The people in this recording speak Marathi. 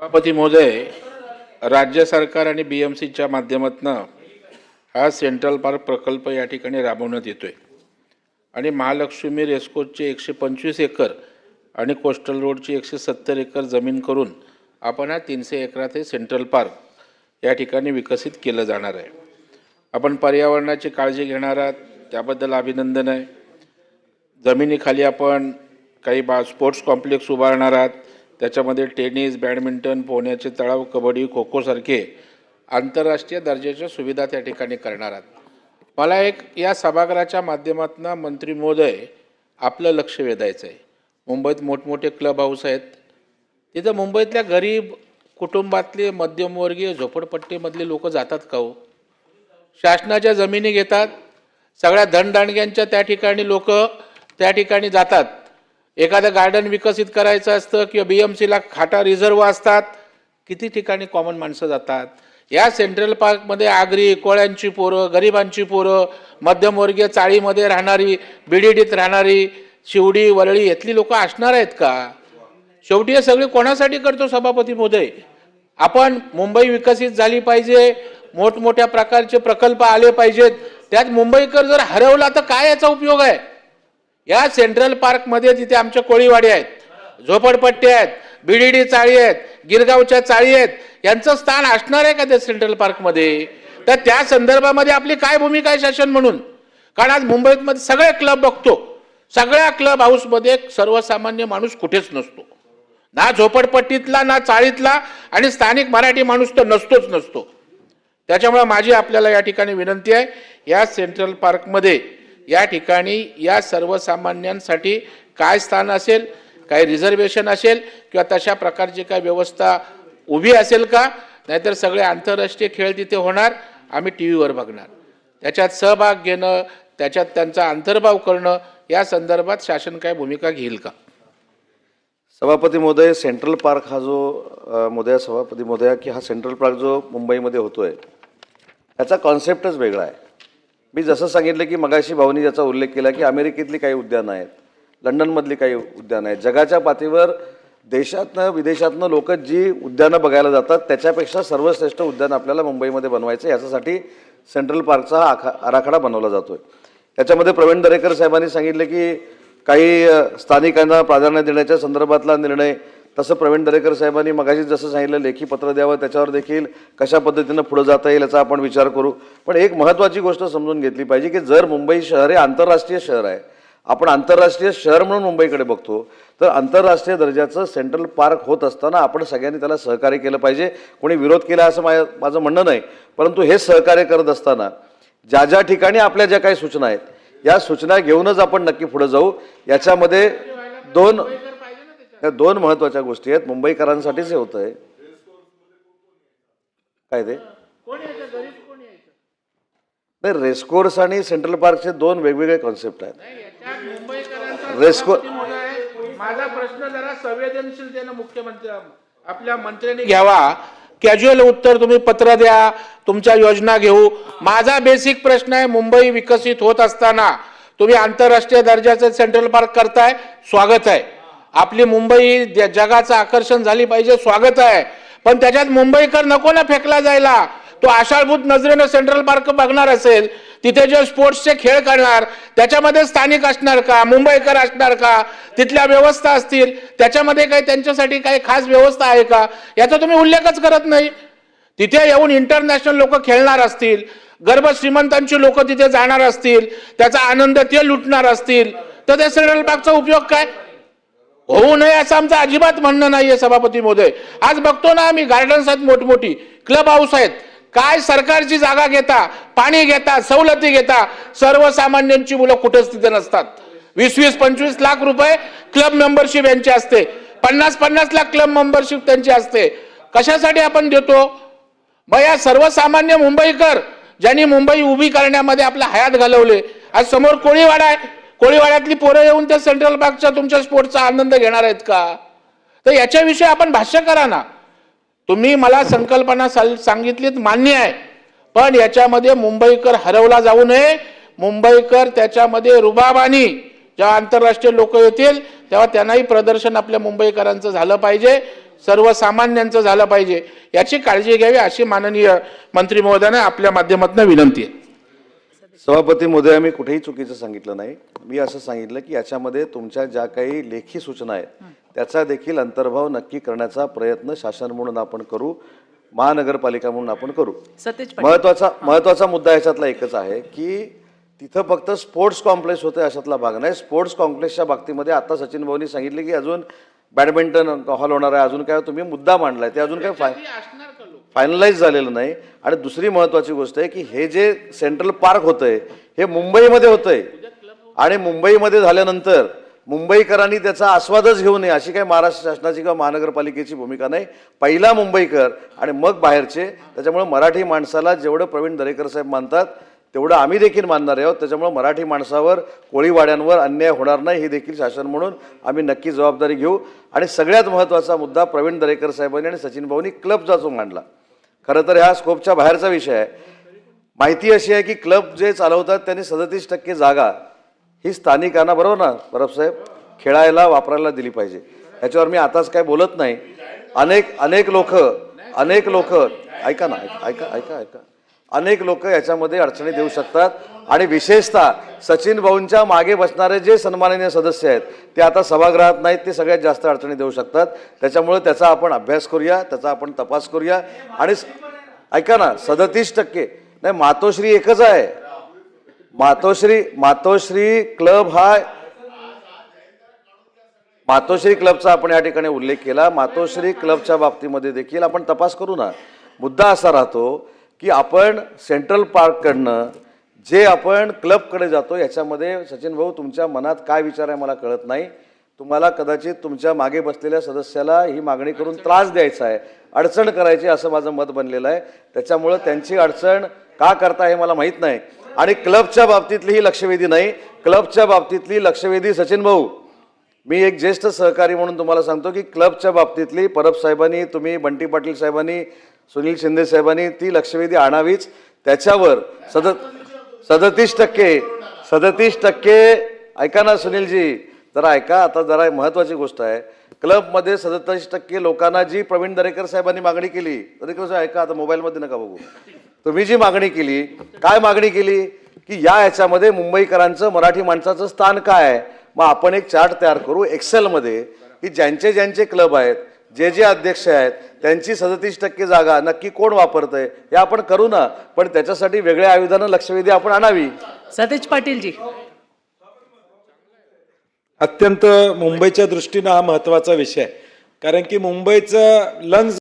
सभापती महोदय, राज्य सरकार आणि BMCच्या माध्यमातून हा सेंट्रल पार्क प्रकल्प या ठिकाणी राबवण्यात येतोय आणि महालक्ष्मी रेस्कोचे 125 एकर आणि कोस्टल रोडची 170 एकर जमीन करून आपण हा 300 एकरात हे सेंट्रल पार्क या ठिकाणी विकसित केलं जाणार आहे। आपण पर्यावरणाची काळजी घेणार आहात, त्याबद्दल अभिनंदन आहे। जमिनीखाली आपण काही स्पोर्ट्स कॉम्प्लेक्स उभारणार आहात, त्याच्यामध्ये टेनिस, बॅडमिंटन, पोहण्याचे तलाव, कबड्डी, खो खो सारखे आंतरराष्ट्रीय दर्जाच्या सुविधा त्या ठिकाणी करणार आहात। मला एक या सभागृहाच्या माध्यमातून मंत्री महोदय आपलं लक्ष वेधायचं आहे। मुंबईत मोठमोठे क्लब हाऊस आहेत, तिथं मुंबईतल्या गरीब कुटुंबातले मध्यमवर्गीय झोपडपट्टीमधले लोक जातात का हो? शासनाच्या जमिनी घेतात, सगळ्या धनदांडग्यांच्या त्या ठिकाणी लोक त्या ठिकाणी जातात। एखादं गार्डन विकसित करायचं असतं किंवा BMCला खाटा रिझर्व असतात, किती ठिकाणी कॉमन माणसं जातात। या सेंट्रल पार्कमध्ये आगरी, कोळ्यांची पोरं, गरिबांची पोरं, मध्यमवर्गीय चाळीमध्ये राहणारी, BDDत राहणारी, शिवडी, वरळी यातली लोक असणार आहेत का? शेवटी हे सगळे कोणासाठी करतो सभापती महोदय? आपण मुंबई विकसित झाली पाहिजे, मोठमोठ्या प्रकारचे प्रकल्प आले पाहिजेत, त्यात मुंबईकर जर हरवला तर काय याचा उपयोग आहे? या सेंट्रल पार्कमध्ये तिथे आमच्या कोळीवाडी आहेत, झोपडपट्टी आहेत, BDD चाळी आहेत, गिरगावच्या चाळी आहेत, यांचं स्थान असणार आहे का त्या सेंट्रल पार्कमध्ये? तर त्या संदर्भामध्ये आपली काय भूमिका आहे शासन म्हणून? कारण आज मुंबईमध्ये सगळे क्लब बघतो, सगळ्या क्लब हाऊसमध्ये सर्वसामान्य माणूस कुठेच नसतो, ना झोपडपट्टीतला ना चाळीतला, आणि स्थानिक मराठी माणूस तर नसतोच नसतो। त्याच्यामुळे माझी आपल्याला या ठिकाणी विनंती आहे, या सेंट्रल पार्कमध्ये या ठिकाणी या सर्वसामान्यांसाठी काय स्थान असेल, काय रिझर्वेशन असेल किंवा तशा प्रकारची काय व्यवस्था उभी असेल का? नाहीतर सगळे आंतरराष्ट्रीय खेळ तिथे होणार, आम्ही टीव्हीवर बघणार। त्याच्यात सहभाग घेणं, त्याच्यात त्यांचा अंतर्भाव करणं, या संदर्भात शासन काय भूमिका घेईल का? सभापती महोदय, सेंट्रल पार्क हा जो सभापती महोदय की हा सेंट्रल पार्क जो मुंबईमध्ये होतोय त्याचा कॉन्सेप्टच वेगळा आहे। मी जसं सांगितलं की मगाशी भाऊनी ज्याचा उल्लेख केला की अमेरिकेतली काही उद्यानं आहेत, लंडनमधली काही उद्यानं आहेत, जगाच्या पातळीवर देशातनं विदेशातनं लोक जी उद्यानं बघायला जातात त्याच्यापेक्षा सर्वश्रेष्ठ उद्यान आपल्याला मुंबईमध्ये बनवायचं, याच्यासाठी सेंट्रल पार्कचा हा आराखडा बनवला जातोय। याच्यामध्ये प्रवीण दरेकर साहेबांनी सांगितले की काही स्थानिकांना प्राधान्य देण्याच्या संदर्भातला निर्णय, तसं प्रवीण दरेकर साहेबांनी मगाशी जसं सांगितलं लेखी पत्र द्यावं, त्याच्यावर देखील कशा पद्धतीनं पुढे जाता येईल याचा आपण विचार करू। पण एक महत्त्वाची गोष्ट समजून घेतली पाहिजे की जर मुंबई शहर हे आंतरराष्ट्रीय शहर आहे, आपण आंतरराष्ट्रीय शहर म्हणून मुंबईकडे बघतो, तर आंतरराष्ट्रीय दर्जाचं सेंट्रल पार्क होत असताना आपण सगळ्यांनी त्याला सहकार्य केलं पाहिजे। कोणी विरोध केला असं माझं म्हणणं नाही, परंतु हे सहकार्य करत असताना ज्या ज्या ठिकाणी आपल्या ज्या काही सूचना आहेत, या सूचना घेऊनच आपण नक्की पुढे जाऊ। याच्यामध्ये दोन महत्त्वाच्या गोष्टी आहेत, मुंबईकरांसाठीच हे होतंय। काय ते नाही, रेसकोर्स आणि सेंट्रल पार्कचे दोन वेगवेगळे कॉन्सेप्ट आहेत। रेसकोर्स माझा प्रश्न जरा संवेदनशीलतेने मुख्यमंत्री आपल्या मंत्र्यांनी घ्यावा, कॅज्युअल उत्तर तुम्ही पत्र द्या, तुमच्या योजना घेऊ। माझा बेसिक प्रश्न आहे, मुंबई विकसित होत असताना तुम्ही आंतरराष्ट्रीय दर्जाचे सेंट्रल पार्क करताय, स्वागत आहे। आपली मुंबई जगाचं आकर्षण झाली पाहिजे, स्वागत आहे, पण त्याच्यात मुंबईकर नको ना फेकला जायला। तो आषाढभूत नजरेनं सेंट्रल पार्क बघणार असेल, तिथे जे स्पोर्ट्सचे खेळ करणार त्याच्यामध्ये स्थानिक असणार का, मुंबईकर असणार का, तिथल्या व्यवस्था असतील त्याच्यामध्ये काही त्यांच्यासाठी काही खास व्यवस्था आहे का, याचा तुम्ही उल्लेखच करत नाही। तिथे येऊन इंटरनॅशनल लोक खेळणार असतील, गर्भ श्रीमंतांची लोक तिथे जाणार असतील, त्याचा आनंद ते लुटणार असतील, तर त्या सेंट्रल पार्कचा उपयोग काय? होऊ नये असं आमचं अजिबात म्हणणं नाहीये सभापती महोदय। आज बघतो ना आम्ही, गार्डन्स आहेत, मोठमोठी क्लब हाऊस आहेत, काय सरकारची जागा घेता, पाणी घेता, सवलती घेता, सर्वसामान्यांची मुलं कुठेच तिथे नसतात। 20-25 लाख रुपये क्लब मेंबरशिप यांची असते, 50-50 लाख क्लब मेंबरशिप त्यांची असते। कशासाठी आपण देतो? मग या सर्वसामान्य मुंबईकर ज्यांनी मुंबई उभी करण्यामध्ये आपला हयात घालवले, आज समोर कोळीवाडा आहे, कोळीवाड्यातली पोरं येऊन त्या सेंट्रल पार्कच्या तुमच्या स्पोर्ट्सचा आनंद घेणार आहेत का? तर याच्याविषयी आपण भाष्य करा ना। तुम्ही मला संकल्पना सांगितलीत, मान्य आहे, पण याच्यामध्ये मुंबईकर हरवला जाऊ नये। मुंबईकर त्याच्यामध्ये रुबाबानी जेव्हा आंतरराष्ट्रीय लोक येतील तेव्हा त्यांनाही प्रदर्शन आपल्या मुंबईकरांचं झालं पाहिजे। सर्वसामान्यांचं झालं पाहिजे याची काळजी घ्यावी अशी माननीय मंत्री महोदयांना आपल्या माध्यमातून विनंती आहे. सभापती महोदय, मी कुठेही चुकीचं सांगितलं नाही. मी असं सांगितलं की याच्यामध्ये तुमच्या ज्या काही लेखी सूचना आहेत त्याचा देखील अंतर्भाव नक्की करण्याचा प्रयत्न शासन म्हणून आपण करू, महानगरपालिका म्हणून आपण करू. महत्वाचा मुद्दा याच्यातला एकच आहे की तिथं फक्त स्पोर्ट्स कॉम्प्लेक्स होते अशातला भाग नाही. स्पोर्ट्स कॉम्प्लेक्सच्या बाबतीमध्ये आता सचिन भाऊनी सांगितले की अजून बॅडमिंटन हॉल होणार आहे, अजून काय तुम्ही मुद्दा मांडलाय ते अजून काय फायनलाइज झालेलं नाही. आणि दुसरी महत्वाची गोष्ट आहे की हे जे सेंट्रल पार्क होतंय हे मुंबईमध्ये होतंय आणि मुंबईमध्ये झाल्यानंतर मुंबईकरांनी त्याचा आस्वादच घेऊ नये अशी काही महाराष्ट्र शासनाची किंवा महानगरपालिकेची भूमिका नाही. पहिला मुंबईकर आणि मग बाहेरचे. त्याच्यामुळे मराठी माणसाला जेवढं प्रवीण दरेकर साहेब मानतात तेवढं आम्ही देखील मानणार आहोत. त्याच्यामुळे मराठी माणसावर, कोळीवाड्यांवर अन्याय होणार नाही हे देखील शासन म्हणून आम्ही नक्की जबाबदारी घेऊ. आणि सगळ्यात महत्त्वाचा मुद्दा प्रवीण दरेकर साहेबांनी आणि सचिन भाऊंनी क्लबचा जो मांडला, खरं तर ह्या स्कोपच्या बाहेरचा विषय आहे. माहिती अशी आहे की क्लब जे चालवतात त्यांनी 37% जागा ही स्थानिकांना, बरोबर ना बरफ साहेब, खेळायला वापरायला दिली पाहिजे. याच्यावर मी आताच काय बोलत नाही. अनेक लोक ऐका ना, ऐका अनेक लोक याच्यामध्ये अडचणी देऊ शकतात. आणि विशेषतः सचिन भाऊंच्या मागे बसणारे जे सन्माननीय सदस्य आहेत ते आता सभागृहात नाहीत, ते सगळ्यात जास्त अडचणी देऊ शकतात. त्याच्यामुळे त्याचा आपण अभ्यास करूया, त्याचा आपण तपास करूया. आणि ऐका ना, 37% नाही, मातोश्री एकच आहे. मातोश्री क्लब हा, मातोश्री क्लबचा आपण या ठिकाणी उल्लेख केला. मातोश्री क्लबच्या बाबतीमध्ये देखील आपण तपास करू ना. मुद्दा असा राहतो की आपण सेंट्रल पार्ककडनं जे आपण क्लबकडे जातो याच्यामध्ये सचिन भाऊ तुमच्या मनात काय विचार आहे मला कळत नाही. तुम्हाला कदाचित तुमच्या मागे बसलेल्या सदस्याला ही मागणी करून त्रास द्यायचा आहे, अडचण करायची असं माझं मत बनलेलं आहे. त्याच्यामुळं त्यांची अडचण का करता हे मला माहीत नाही. आणि क्लबच्या बाबतीतली ही लक्षवेधी नाही. क्लबच्या बाबतीतली लक्षवेधी सचिन भाऊ, मी एक ज्येष्ठ सहकारी म्हणून तुम्हाला सांगतो की क्लबच्या बाबतीतली परब साहेबांनी, तुम्ही बंटी पाटील साहेबांनी, सुनील शिंदे साहेबांनी ती लक्षवेधी आणावीच. त्याच्यावर 37% ऐका ना सुनीलजी, जरा ऐका. आता जरा महत्वाची गोष्ट आहे. क्लबमध्ये 37% लोकांना जी प्रवीण दरेकर साहेबांनी मागणी केली, दरेकर साहेब ऐका, आता मोबाईलमध्ये नका बघू, तुम्ही जी मागणी केली, काय मागणी केली की याच्यामध्ये मुंबईकरांचं, मराठी माणसाचं स्थान काय आहे. मग आपण एक चार्ट तयार करू एक्सेलमध्ये की ज्यांचे क्लब आहेत, जे अध्यक्ष आहेत त्यांची 37% जागा नक्की कोण वापरतंय हे आपण करू ना. पण त्याच्यासाठी वेगळ्या आयुधानं लक्षवेधी आपण आणावी. सतेज पाटीलजी, अत्यंत मुंबईच्या दृष्टीनं हा महत्त्वाचा विषय आहे. कारण की मुंबईचं लंग्स